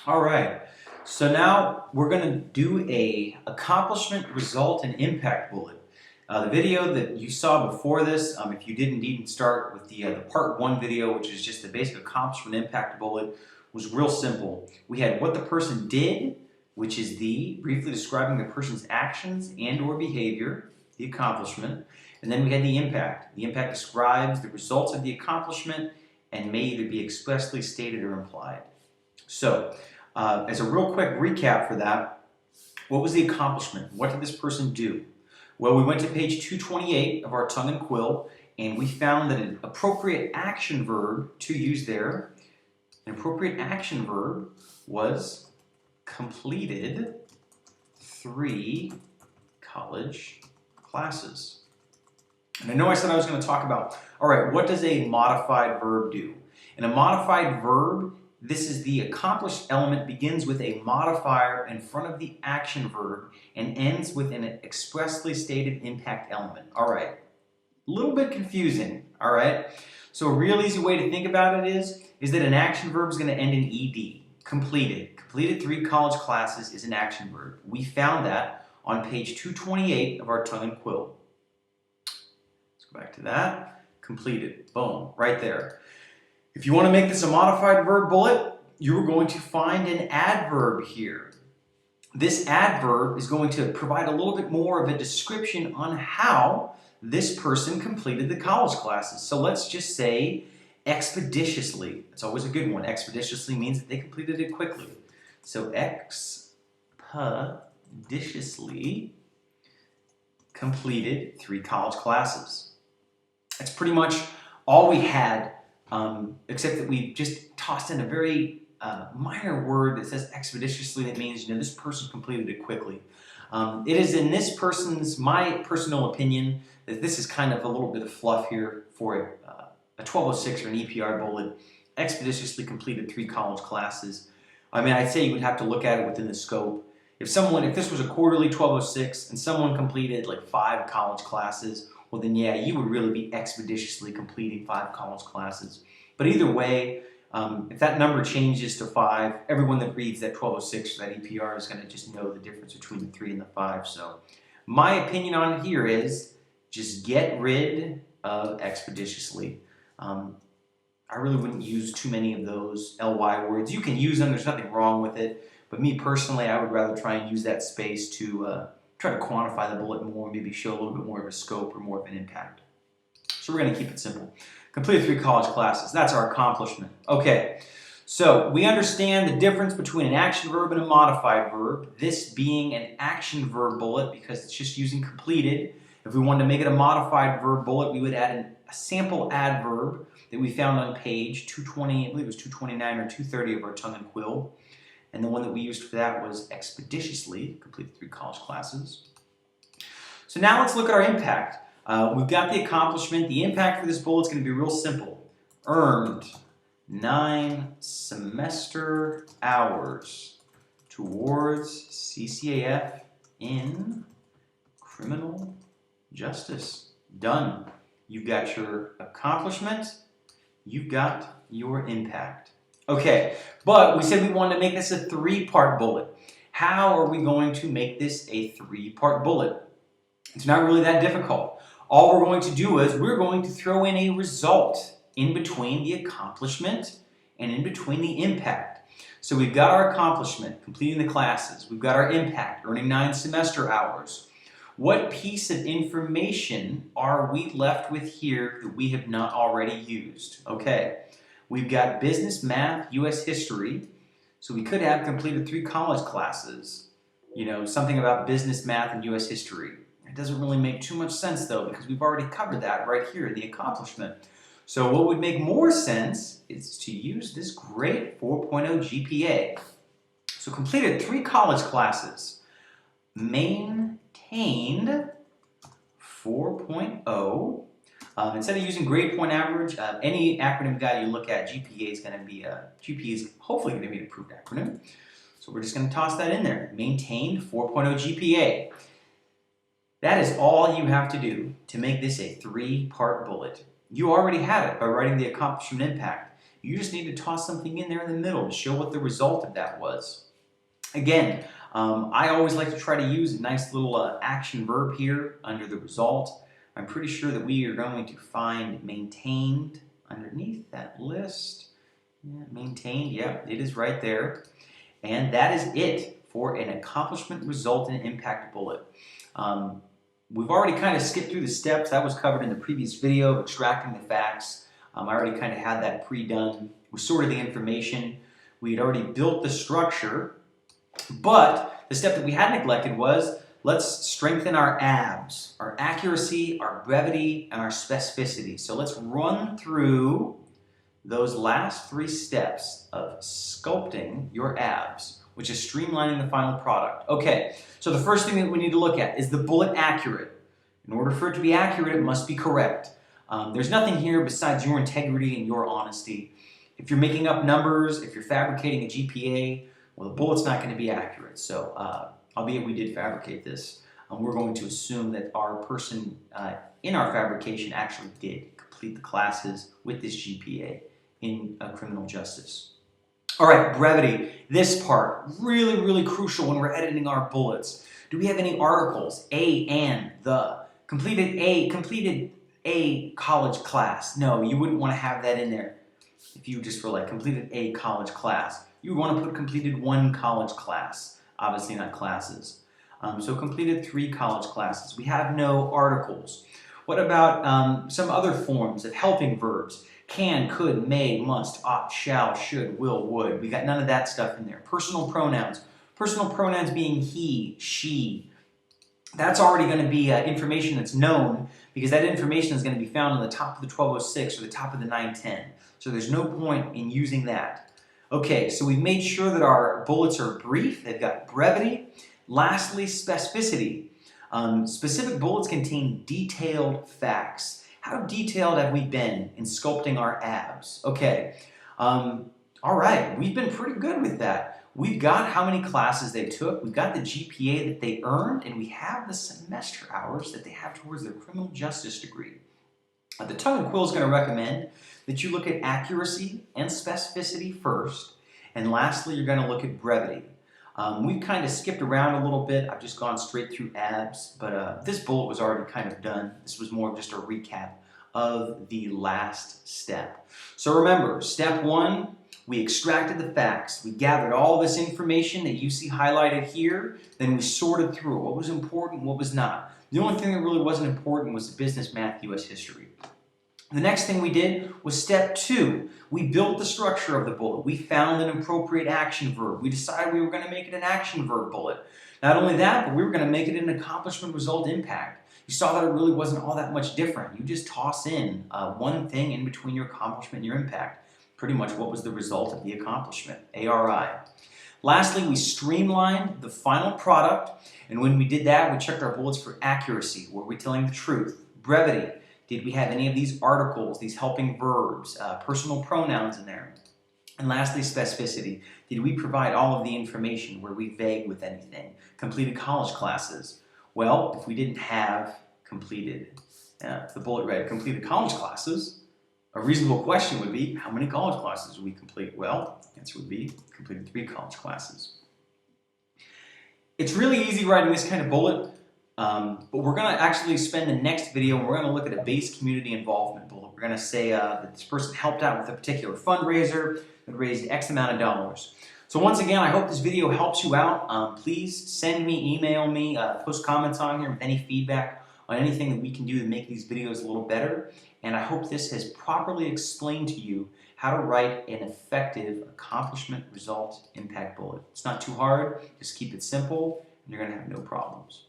All right, so now we're going to do a accomplishment, result, and impact bullet. The video that you saw before this, if you didn't start with the part one video, which is just the basic accomplishment impact bullet, was real simple. We had what the person did, which is briefly describing the person's actions and or behavior, the accomplishment, and then we had the impact. The impact describes the results of the accomplishment and may either be expressly stated or implied. So, as a real quick recap for that, what was the accomplishment? What did this person do? Well, we went to page 228 of our tongue and quill, and we found that an appropriate action verb to use there, an appropriate action verb was completed 3 college classes. And I know I said I was going to talk about, all right, what does a modified verb do? In a modified verb, this is the accomplished element begins with a modifier in front of the action verb and ends with an expressly stated impact element. All right, a little bit confusing, all right? So a real easy way to think about it is that an action verb is going to end in ed, completed. Completed 3 college classes is an action verb. We found that on page 228 of our tongue and quill. Let's go back to that. Completed, boom, right there. If you want to make this a modified verb bullet, you're going to find an adverb here. This adverb is going to provide a little bit more of a description on how this person completed the college classes. So let's just say expeditiously. It's always a good one. Expeditiously means that they completed it quickly. So expeditiously completed 3 college classes. That's pretty much all we had. Except that we just tossed in a very minor word that says expeditiously. That means, this person completed it quickly. It is in my personal opinion, that this is kind of a little bit of fluff here for a 1206 or an EPR bullet. Expeditiously completed 3 college classes. I mean, I'd say you would have to look at it within the scope. If this was a quarterly 1206 and someone completed like 5 college classes, well then yeah, you would really be expeditiously completing 5 college classes. But either way, if that number changes to 5, everyone that reads that 1206 or that EPR is going to just know the difference between the 3 and the 5. So my opinion on here is just get rid of expeditiously. I really wouldn't use too many of those ly words. You can use them, there's nothing wrong with it. But me personally, I would rather try and use that space to try to quantify the bullet more, maybe show a little bit more of a scope or more of an impact. So we're going to keep it simple. Completed 3 college classes. That's our accomplishment. Okay, so we understand the difference between an action verb and a modified verb. This being an action verb bullet because it's just using completed. If we wanted to make it a modified verb bullet, we would add a sample adverb that we found on page 220, I believe it was 229 or 230 of our tongue and quill. And the one that we used for that was expeditiously, completed 3 college classes. So now let's look at our impact. We've got the accomplishment. The impact for this bullet is going to be real simple. Earned 9 semester hours towards CCAF in criminal justice. Done. You've got your accomplishment. You've got your impact. Okay, but we said we wanted to make this a 3-part bullet. How are we going to make this a 3-part bullet? It's not really that difficult. All we're going to do is we're going to throw in a result in between the accomplishment and in between the impact. So we've got our accomplishment, completing the classes. We've got our impact, earning 9 semester hours. What piece of information are we left with here that we have not already used? Okay. We've got business, math, U.S. history. So we could have completed 3 college classes. Something about business, math, and U.S. history. It doesn't really make too much sense though because we've already covered that right here in the accomplishment. So what would make more sense is to use this great 4.0 GPA. So completed 3 college classes. Maintained 4.0. Instead of using grade point average, any acronym guide you look at, GPA is hopefully going to be an approved acronym. So we're just going to toss that in there. Maintained 4.0 GPA. That is all you have to do to make this a 3-part bullet. You already had it by writing the accomplishment impact. You just need to toss something in there in the middle to show what the result of that was. Again, I always like to try to use a nice little action verb here under the result. I'm pretty sure that we are going to find maintained underneath that list. Yeah, maintained, yeah, it is right there. And that is it for an accomplishment, result, and impact bullet. We've already kind of skipped through the steps. That was covered in the previous video of extracting the facts. I already kind of had that pre-done. We sorted the information. We had already built the structure. But the step that we had neglected was, let's strengthen our abs, our accuracy, our brevity, and our specificity. So let's run through those last 3 steps of sculpting your abs, which is streamlining the final product. Okay, so the first thing that we need to look at is the bullet accurate. In order for it to be accurate, it must be correct. There's nothing here besides your integrity and your honesty. If you're making up numbers, if you're fabricating a GPA, well, the bullet's not going to be accurate. So, albeit we did fabricate this, we're going to assume that our person in our fabrication actually did complete the classes with this GPA in criminal justice. All right, brevity. This part, really, really crucial when we're editing our bullets. Do we have any articles? A, and, the. Completed a college class. No, you wouldn't want to have that in there. If you just were like completed a college class, you would want to put completed 1 college class. Obviously not classes. So completed 3 college classes. We have no articles. What about some other forms of helping verbs? Can, could, may, must, ought, shall, should, will, would. We got none of that stuff in there. Personal pronouns. Personal pronouns being he, she. That's already going to be information that's known, because that information is going to be found on the top of the 1206 or the top of the 910. So there's no point in using that. Okay, so we've made sure that our bullets are brief. They've got brevity. Lastly, specificity. Specific bullets contain detailed facts. How detailed have we been in sculpting our abs? Okay, all right, we've been pretty good with that. We've got how many classes they took, we've got the GPA that they earned, and we have the semester hours that they have towards their criminal justice degree. The Tongue and Quill is going to recommend that you look at accuracy and specificity first, and lastly, you're going to look at brevity. We've kind of skipped around a little bit. I've just gone straight through abs, but this bullet was already kind of done. This was more of just a recap of the last step. So remember, step 1, we extracted the facts. We gathered all this information that you see highlighted here. Then we sorted through what was important, what was not. The only thing that really wasn't important was the business, math, U.S. history. The next thing we did was step 2. We built the structure of the bullet. We found an appropriate action verb. We decided we were going to make it an action verb bullet. Not only that, but we were going to make it an accomplishment, result, impact. You saw that it really wasn't all that much different. You just toss in one thing in between your accomplishment and your impact. Pretty much what was the result of the accomplishment, ARI. Lastly, we streamlined the final product, and when we did that, we checked our bullets for accuracy. Were we telling the truth? Brevity. Did we have any of these articles, these helping verbs, personal pronouns in there? And lastly, specificity. Did we provide all of the information? Were we vague with anything? Completed college classes. Well, if we didn't have completed, the bullet read completed college classes, a reasonable question would be, how many college classes did we complete? Well, the answer would be completed 3 college classes. It's really easy writing this kind of bullet, but we're going to actually spend the next video and we're going to look at a base community involvement bullet. We're going to say that this person helped out with a particular fundraiser that raised X amount of dollars. So once again, I hope this video helps you out. Please send me, email me, post comments on here with any feedback on anything that we can do to make these videos a little better. And I hope this has properly explained to you how to write an effective accomplishment, result, impact bullet. It's not too hard. Just keep it simple and you're going to have no problems.